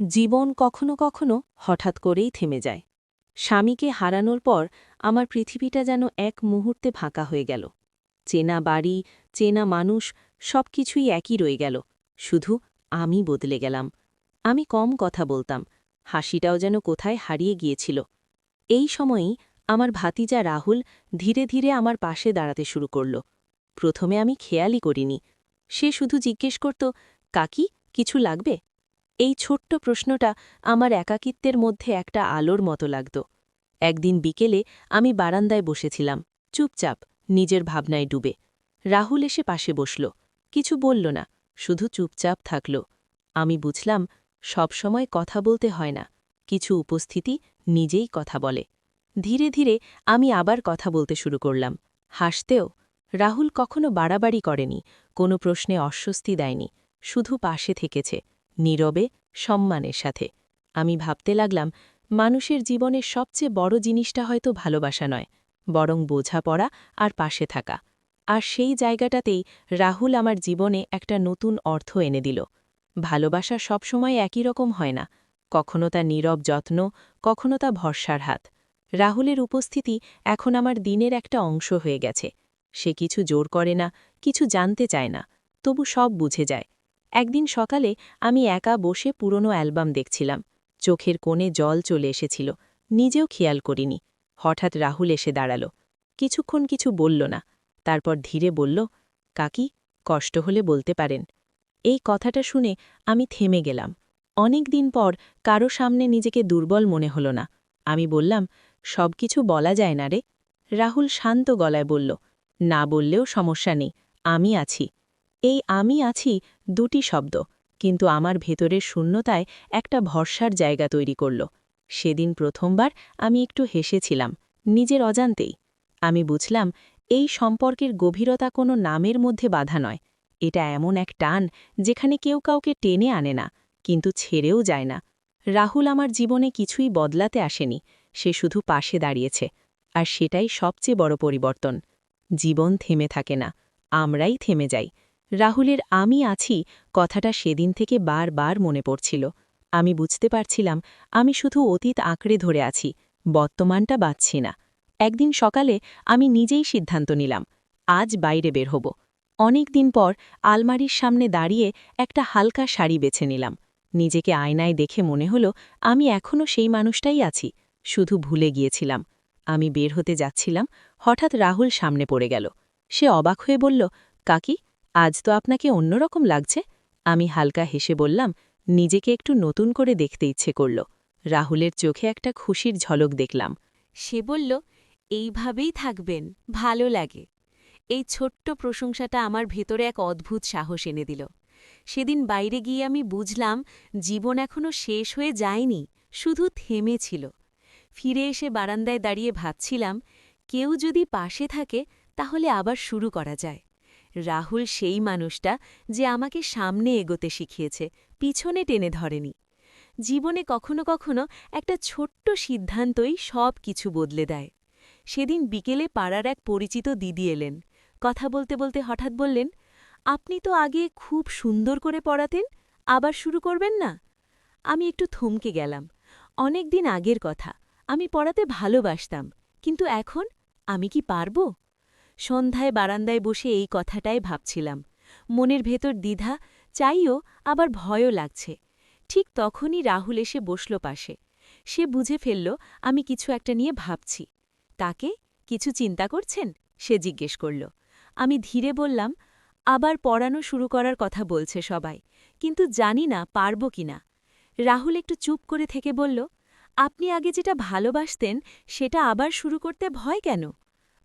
জীবন কখনো কখনো হঠাৎ করেই থেমে যায়। স্বামীকে হারানোর পর আমার পৃথিবীটা যেন এক মুহূর্তে ফাঁকা হয়ে গেল। চেনা বাড়ি, চেনা মানুষ, সবকিছুই একই রয়ে গেল। শুধু আমি বদলে গেলাম। আমি কম কথা বলতাম, হাসিটাও যেন কোথায় হারিয়ে গিয়েছিল। এই সময়েই আমার ভাতিজা রাহুল ধীরে ধীরে আমার পাশে দাঁড়াতে শুরু করল। প্রথমে আমি খেয়ালই করিনি। সে শুধু জিজ্ঞেস করত, কাকি, কিছু লাগবে? এই ছোট্ট প্রশ্নটা আমার একাকিত্বের মধ্যে একটা আলোর মতো লাগত। একদিন বিকেলে আমি বারান্দায় বসেছিলাম, চুপচাপ, নিজের ভাবনায় ডুবে। রাহুল এসে পাশে বসল, কিছু বলল না, শুধু চুপচাপ থাকল। আমি বুঝলাম, সবসময় কথা বলতে হয় না, কিছু উপস্থিতি নিজেই কথা বলে। ধীরে ধীরে আমি আবার কথা বলতে শুরু করলাম, হাসতেও। রাহুল কখনো বাড়াবাড়ি করেনি, কোনো প্রশ্নে অস্বস্তি দেয়নি, শুধু পাশে থেকেছে, নীরবে, সম্মানের সাথে। আমি ভাবতে লাগলাম, মানুষের জীবনের সবচেয়ে বড় জিনিসটা হয়তো ভালোবাসা নয়, বরং বোঝাপড়া আর পাশে থাকা। আর সেই জায়গাটাতেই রাহুল আমার জীবনে একটা নতুন অর্থ এনে দিল। ভালোবাসা সবসময় একই রকম হয় না, কখনো তা নীরব যত্ন, কখনো তা ভরসার হাত। রাহুলের উপস্থিতি এখন আমার দিনের একটা অংশ হয়ে গেছে। সে কিছু জোর করে না, কিছু জানতে চায় না, তবু সব বুঝে যায়। একদিন সকালে আমি একা বসে পুরনো অ্যালবাম দেখছিলাম, চোখের কোণে জল চলে এসেছিল, নিজেও খেয়াল করিনি। হঠাৎ রাহুল এসে দাঁড়াল, কিছুক্ষণ কিছু বলল না, তারপর ধীরে বলল, কাকি, কষ্ট হলে বলতে পারেন। এই কথাটা শুনে আমি থেমে গেলাম। অনেক দিন পর কারো সামনে নিজেকে দুর্বল মনে হল না। আমি বললাম, সবকিছু বলা যায় না রে। রাহুল শান্ত গলায় বলল, না বললেও সমস্যা নেই, আমি আছি। এই আমি আছি দুটি শব্দ, কিন্তু আমার ভেতরের শূন্যতায় একটা ভরসার জায়গা তৈরি করল। সেদিন প্রথমবার আমি একটু হেসেছিলাম, নিজের অজান্তেই। আমি বুঝলাম, এই সম্পর্কের গভীরতা কোনো নামের মধ্যে বাধা নয়। এটা এমন এক টান, যেখানে কেউ কাউকে টেনে আনে না, কিন্তু ছেড়েও যায় না। রাহুল আমার জীবনে কিছুই বদলাতে আসেনি, সে শুধু পাশে দাঁড়িয়েছে। আর সেটাই সবচেয়ে বড় পরিবর্তন। জীবন থেমে থাকে না, আমরাই থেমে যাই। রাহুলের আমি আছি কথাটা সেদিন থেকে বারবার মনে পড়ছিল। আমি বুঝতে পারছিলাম, আমি শুধু অতীত আঁকড়ে ধরে আছি, বর্তমানটা বাঁচছি না। একদিন সকালে আমি নিজেই সিদ্ধান্ত নিলাম, আজ বাইরে বের হব। অনেক দিন পর আলমারির সামনে দাঁড়িয়ে একটা হালকা শাড়ি বেছে নিলাম। নিজেকে আয়নায় দেখে মনে হলো, আমি এখনও সেই মানুষটাই আছি, শুধু ভুলে গিয়েছিলাম। আমি বের হতে যাচ্ছিলাম, হঠাৎ রাহুল সামনে পড়ে গেল। সে অবাক হয়ে বলল, কাকি, আজ তো আপনাকে অন্যরকম লাগছে। আমি হালকা হেসে বললাম, নিজেকে একটু নতুন করে দেখতে ইচ্ছে করল। রাহুলের চোখে একটা খুশির ঝলক দেখলাম। সে বলল, এইভাবেই থাকবেন, ভালো লাগে। এই ছোট্ট প্রশংসাটা আমার ভেতরে এক অদ্ভুত সাহস এনে দিল। সেদিন বাইরে গিয়ে আমি বুঝলাম, জীবন এখনো শেষ হয়ে যায়নি, শুধু থেমেছিল। ফিরে এসে বারান্দায় দাঁড়িয়ে ভাবছিলাম, কেউ যদি পাশে থাকে তাহলে আবার শুরু করা যায়। রাহুল সেই মানুষটা যে আমাকে সামনে এগোতে শিখিয়েছে, পিছনে টেনে ধরেনি। জীবনে কখনো কখনো একটা ছোট্ট সিদ্ধান্তই সব কিছু বদলে দেয়। সেদিন বিকেলে পাড়ার এক পরিচিত দিদি এলেন। কথা বলতে বলতে হঠাৎ বললেন, আপনি তো আগে খুব সুন্দর করে পড়াতেন, আবার শুরু করবেন না? আমি একটু থমকে গেলাম। অনেক দিন আগের কথা, আমি পড়াতে ভালোবাসতাম, কিন্তু এখন আমি কি পারব? সন্ধ্যায় বারান্দায় বসে এই কথাটাই ভাবছিলাম। মনের ভেতর দ্বিধা, চাইও আবার ভয়ও লাগছে। ঠিক তখনই রাহুল এসে বসল পাশে। সে বুঝে ফেলল আমি কিছু একটা নিয়ে ভাবছি। তাকে কিছু চিন্তা করছেন? সে জিজ্ঞেস করল। আমি ধীরে বললাম, আবার পড়ানো শুরু করার কথা বলছে সবাই, কিন্তু জানি না পারব কিনা। রাহুল একটু চুপ করে থেকে বলল, আপনি আগে যেটা ভালোবাসতেন সেটা আবার শুরু করতে ভয় কেন?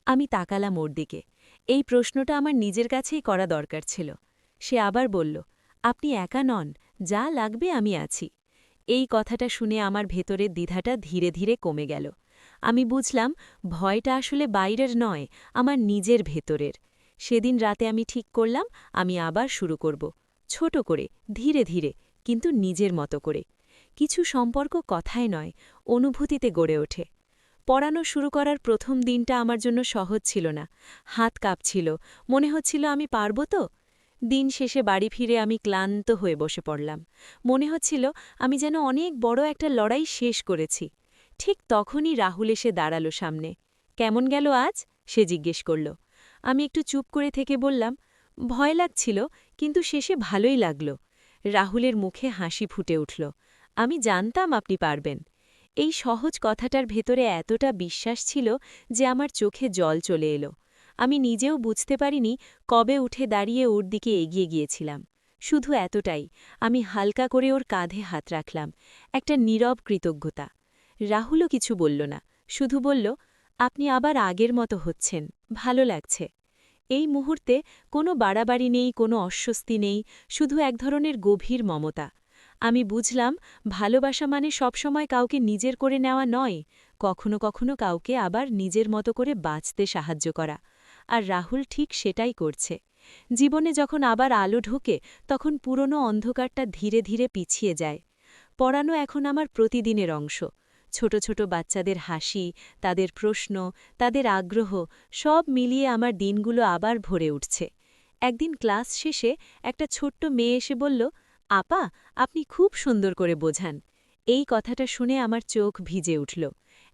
আমি তাকালাম ওর দিকে। এই প্রশ্নটা আমার নিজের কাছেই করা দরকার ছিল। সে আবার বলল, আপনি একা নন, যা লাগবে আমি আছি। এই কথাটা শুনে আমার ভেতরের দ্বিধাটা ধীরে ধীরে কমে গেল। আমি বুঝলাম, ভয়টা আসলে বাইরের নয়, আমার নিজের ভেতরের। সেদিন রাতে আমি ঠিক করলাম, আমি আবার শুরু করব, ছোট করে, ধীরে ধীরে, কিন্তু নিজের মতো করে। কিছু সম্পর্ক কথায় নয়, অনুভূতিতে গড়ে ওঠে। পড়ানো শুরু করার প্রথম দিনটা আমার জন্য সহজ ছিল না। হাত কাঁপছিল, মনে হচ্ছিল আমি পারব তো। দিন শেষে বাড়ি ফিরে আমি ক্লান্ত হয়ে বসে পড়লাম। মনে হচ্ছিল আমি যেন অনেক বড় একটা লড়াই শেষ করেছি। ঠিক তখনই রাহুল এসে দাঁড়ালো সামনে। কেমন গেল আজ? সে জিজ্ঞেস করল। আমি একটু চুপ করে থেকে বললাম, ভয় লাগছিল, কিন্তু শেষে ভালোই লাগল। রাহুলের মুখে হাসি ফুটে উঠল। আমি জানতাম আপনি পারবেন। এই সহজ কথাটার ভেতরে এতটা বিশ্বাস ছিল যে আমার চোখে জল চলে এলো। আমি নিজেও বুঝতে পারিনি কবে উঠে দাঁড়িয়ে ওর দিকে এগিয়ে গিয়েছিলাম। শুধু এতটাই, আমি হালকা করে ওর কাঁধে হাত রাখলাম, একটা নীরব কৃতজ্ঞতা। রাহুলও কিছু বলল না, শুধু বলল, আপনি আবার আগের মতো হচ্ছেন, ভালো লাগছে। এই মুহূর্তে কোনো বাড়াবাড়ি নেই, কোনো অস্বস্তি নেই, শুধু এক ধরনের গভীর মমতা। আমি বুঝলাম, ভালোবাসা মানে সবসময় কাউকে নিজের করে নেওয়া নয়, কখনো কখনো কাউকে আবার নিজের মতো করে বাঁচতে সাহায্য করা। আর রাহুল ঠিক সেটাই করছে। জীবনে যখন আবার আলো ঢোকে, তখন পুরনো অন্ধকারটা ধীরে ধীরে পিছিয়ে যায়। পড়ানো এখন আমার প্রতিদিনের অংশ। ছোট ছোট বাচ্চাদের হাসি, তাদের প্রশ্ন, তাদের আগ্রহ, সব মিলিয়ে আমার দিনগুলো আবার ভরে উঠছে। একদিন ক্লাস শেষে একটা ছোট্ট মেয়ে এসে বলল, আপা, আপনি খুব সুন্দর করে বোঝান। এই কথাটা শুনে আমার চোখ ভিজে উঠল।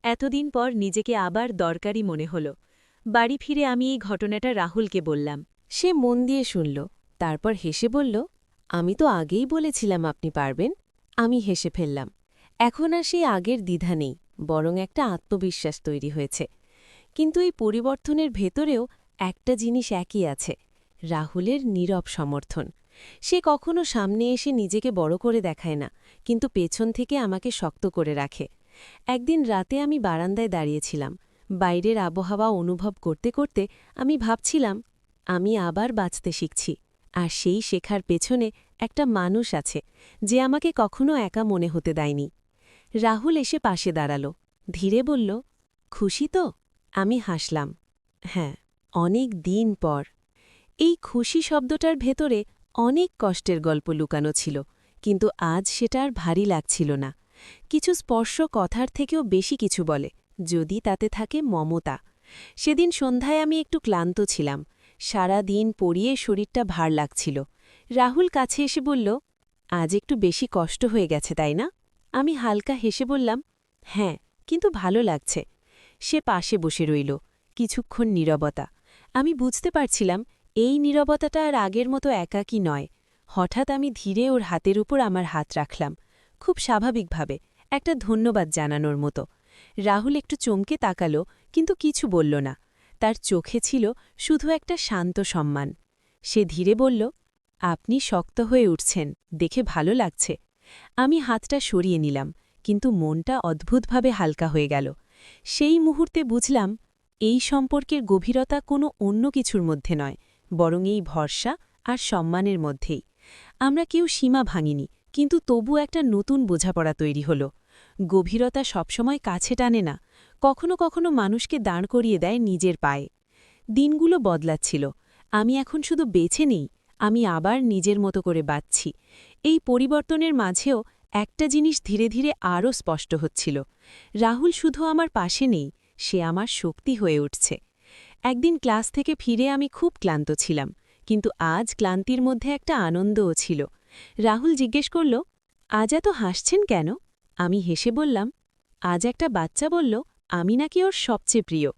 এতদিন পর নিজেকে আবার দরকারি মনে হল। বাড়ি ফিরে আমি এই ঘটনাটা রাহুলকে বললাম। সে মন দিয়ে শুনল, তারপর হেসে বলল, আমি তো আগেই বলেছিলাম আপনি পারবেন। আমি হেসে ফেললাম। এখন আর সেই আগের দ্বিধা নেই, বরং একটা আত্মবিশ্বাস তৈরি হয়েছে। কিন্তু এই পরিবর্তনের ভেতরেও একটা জিনিস একই আছে, রাহুলের নীরব সমর্থন। সে কখনো সামনে এসে নিজেকে বড় করে দেখায় না, কিন্তু পেছন থেকে আমাকে শক্ত করে রাখে। একদিন রাতে আমি বারান্দায় দাঁড়িয়েছিলাম, বাইরের আবহাওয়া অনুভব করতে করতে আমি ভাবছিলাম, আমি আবার বাঁচতে শিখছি, আর সেই শেখার পেছনে একটা মানুষ আছে যে আমাকে কখনো একা মনে হতে দেয়নি। রাহুল এসে পাশে দাঁড়াল, ধীরে বলল, খুশি তো? আমি হাসলাম, হ্যাঁ, অনেক দিন পর। এই খুশি শব্দটার ভেতরে অনেক কষ্টের গল্প লুকানো ছিল, কিন্তু আজ সেটা আর ভারী লাগছিল না। কিছু স্পর্শ কথার থেকেও বেশি কিছু বলে, যদি তাতে থাকে মমতা। সেদিন সন্ধ্যায় আমি একটু ক্লান্ত ছিলাম, সারা দিন পড়িয়ে শরীরটা ভার লাগছিল। রাহুল কাছে এসে বলল, আজ একটু বেশি কষ্ট হয়ে গেছে তাই না? আমি হালকা হেসে বললাম, হ্যাঁ, কিন্তু ভালো লাগছে। সে পাশে বসে রইল, কিছুক্ষণ নীরবতা। আমি বুঝতে পারছিলাম এই নীরবতাটা আর আগের মতো একাকী নয়। হঠাৎ আমি ধীরে ওর হাতের উপর আমার হাত রাখলাম, খুব স্বাভাবিকভাবে, একটা ধন্যবাদ জানানোর মতো। রাহুল একটু চমকে তাকালো, কিন্তু কিছু বলল না। তার চোখে ছিল শুধু একটা শান্ত সম্মান। সে ধীরে বলল, আপনি শক্ত হয়ে উঠছেন, দেখে ভালো লাগছে। আমি হাতটা সরিয়ে নিলাম, কিন্তু মনটা অদ্ভুতভাবে হালকা হয়ে গেল। সেই মুহূর্তে বুঝলাম, এই সম্পর্কের গভীরতা কোনো অন্য কিছুর মধ্যে নয়, বরং এই ভরসা আর সম্মানের মধ্যেই। আমরা কেউ সীমা ভাঙিনি, কিন্তু তবু একটা নতুন বোঝাপড়া তৈরি হল। গভীরতা সবসময় কাছে টানে না, কখনো কখনো মানুষকে দাঁড় করিয়ে দেয় নিজের পায়ে। দিনগুলো বদলাচ্ছিল, আমি এখন শুধু বেছে নেই, আমি আবার নিজের মতো করে বাঁচছি। এই পরিবর্তনের মাঝেও একটা জিনিস ধীরে ধীরে আরও স্পষ্ট হচ্ছিল, রাহুল শুধু আমার পাশে নেই, সে আমার শক্তি হয়ে উঠছে। একদিন ক্লাস থেকে ফিরে আমি খুব ক্লান্ত ছিলাম, কিন্তু আজ ক্লান্তির মধ্যে একটা আনন্দও ছিল। রাহুল জিজ্ঞেস করল, আজ এত হাসছেন কেন? আমি হেসে বললাম, আজ একটা বাচ্চা বলল আমি নাকি ওর সবচেয়ে প্রিয়।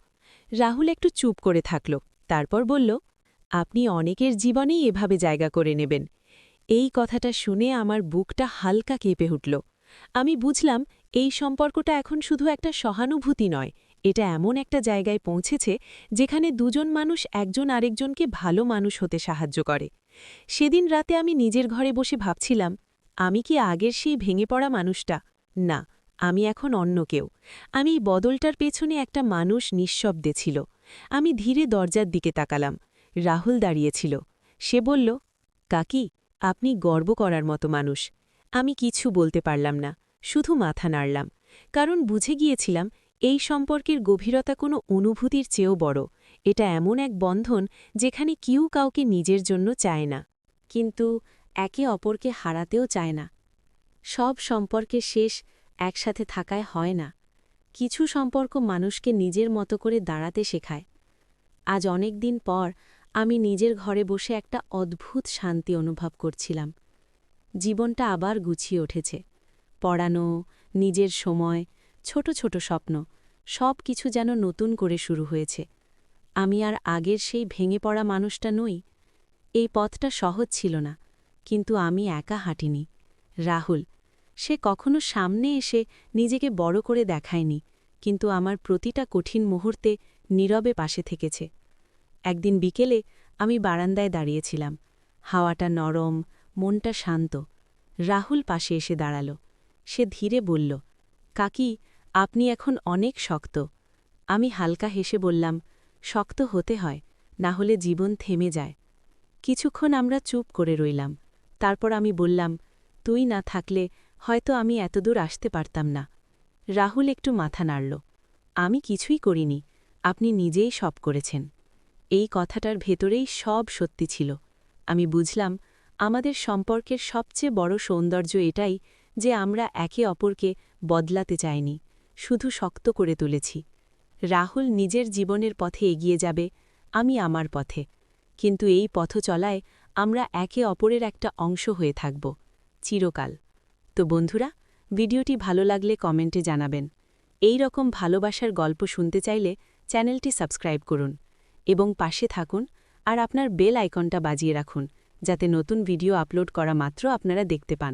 রাহুল একটু চুপ করে থাকল, তারপর বলল, আপনি অনেকের জীবনেই এভাবে জায়গা করে নেবেন। এই কথাটা শুনে আমার বুকটা হালকা কেঁপে উঠল। আমি বুঝলাম, এই সম্পর্কটা এখন শুধু একটা সহানুভূতি নয়, এটা এমন একটা জায়গায় পৌঁছেছে যেখানে দুজন মানুষ একজন আরেকজনকে ভালো মানুষ হতে সাহায্য করে। সেদিন রাতে আমি নিজের ঘরে বসে ভাবছিলাম, আমি কি আগের সেই ভেঙে পড়া মানুষটা? না, আমি এখন অন্য কেউ। আমি এই বদলটার পেছনে একটা মানুষ নিঃশব্দে ছিল। আমি ধীরে দরজার দিকে তাকালাম, রাহুল দাঁড়িয়েছিল। সে বলল, কাকি, আপনি গর্ব করার মতো মানুষ। আমি কিছু বলতে পারলাম না, শুধু মাথা নাড়লাম, কারণ বুঝে গিয়েছিলাম এই সম্পর্কের গভীরতা কোনো অনুভূতির চেয়েও বড়। এটা এমন এক বন্ধন যেখানে কেউ কাউকে নিজের জন্য চায় না, কিন্তু একে অপরকে হারাতেও চায় না। সব সম্পর্কের শেষ একসাথে থাকায় হয় না, কিছু সম্পর্ক মানুষকে নিজের মতো করে দাঁড়াতে শেখায়। আজ অনেক দিন পর আমি নিজের ঘরে বসে একটা অদ্ভুত শান্তি অনুভব করছিলাম। জীবনটা আবার গুছিয়ে উঠেছে। পড়ানো, নিজের সময়, ছোট ছোট স্বপ্ন, সব কিছু যেন নতুন করে শুরু হয়েছে। আমি আর আগের সেই ভেঙে পড়া মানুষটা নই। এই পথটা সহজ ছিল না, কিন্তু আমি একা হাঁটিনি। রাহুল, সে কখনো সামনে এসে নিজেকে বড় করে দেখায়নি, কিন্তু আমার প্রতিটা কঠিন মুহূর্তে নীরবে পাশে থেকেছে। একদিন বিকেলে আমি বারান্দায় দাঁড়িয়েছিলাম। হাওয়াটা নরম, মনটা শান্ত। রাহুল পাশে এসে দাঁড়াল। সে ধীরে বলল, কাকি, আপনি এখন অনেক শক্ত। আমি হালকা হেসে বললাম, শক্ত হতে হয়, না হলে জীবন থেমে যায়। কিছুক্ষণ আমরা চুপ করে রইলাম। তারপর আমি বললাম, তুই না থাকলে হয়তো আমি এতদূর আসতে পারতাম না। রাহুল একটু মাথা নাড়ল। আমি কিছুই করিনি, আপনি নিজেই সব করেছেন। এই কথাটার ভেতরেই সব সত্যি ছিল। আমি বুঝলাম, আমাদের সম্পর্কের সবচেয়ে বড় সৌন্দর্য এটাই যে আমরা একে অপরকে বদলাতে চাইনি, শুধু শক্ত করে তুলেছি। রাহুল নিজের জীবনের পথে এগিয়ে যাবে, আমি আমার পথে। কিন্তু এই পথ চলায় আমরা একে অপরের একটা অংশ হয়ে থাকব, চিরকাল। তো বন্ধুরা, ভিডিওটি ভালো লাগলে কমেন্টে জানাবেন। এই রকম ভালোবাসার গল্প শুনতে চাইলে চ্যানেলটি সাবস্ক্রাইব করুন এবং পাশে থাকুন আর আপনার বেল আইকনটা বাজিয়ে রাখুন, যাতে নতুন ভিডিও আপলোড করা মাত্র আপনারা দেখতে পান।